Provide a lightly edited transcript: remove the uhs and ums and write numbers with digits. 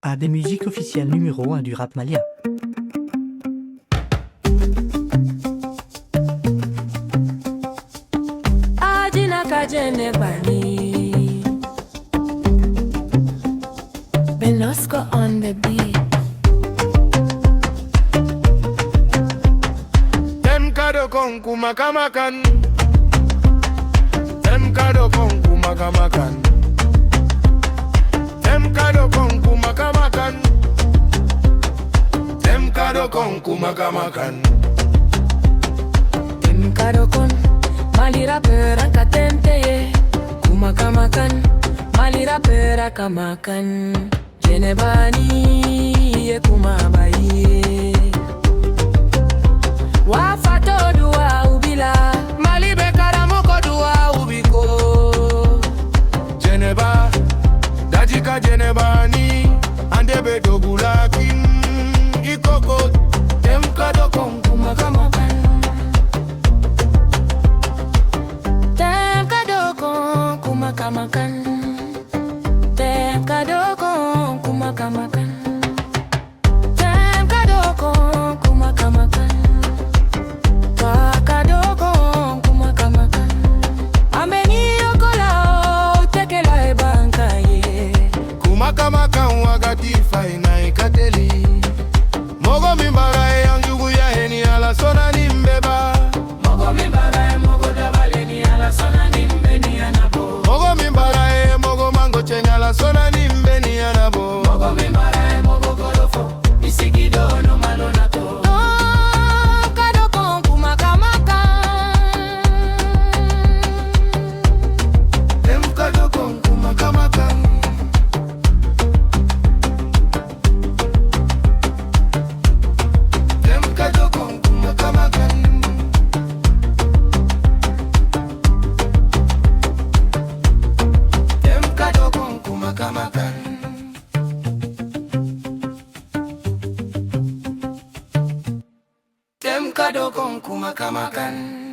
à des musiques officielles numéro 1 du rap malien. Adji naka Djeneba ni Benosco on the beat. Tem kado konku makamakan. Tem kado konku makamakan. Tem kado konku makamakan. Tem kado konku makamakan. Tem kado kon Mali rapper anka tente ye Kumakamakan Mali rapper akamakan Djeneba ni ye kumabaye Wa Fatô dua ubila Mali bekara moko dua ubiko. Djeneba, Adji ka Djeneba ni ande be dogulakin ikoko. Tem kado konku makamakan. Tem kado kon kumakamakan Tem kado kon kumakamakan Tem kado kon kumakamakan Kado kon kumakamakan Ameni yokola o tekela e banka ye Kumakamakan wakati faina ikateli. Mogo mimbara e anjugu ya heni ala sona ni mbeba. Mogo mimbara e mogo dabale ni ala sona ni mbeni anabo Mogo mimbara e mogo mango chenga la sona ni mbeni anabo. Mogo mimbara e mogo gorofo Isigido no malo na to Kado kon kumakamakan Tem kado konku makamakan. Tem kado konku makamakan. Tem kado konku makamakan. Tem kado konku makamakan.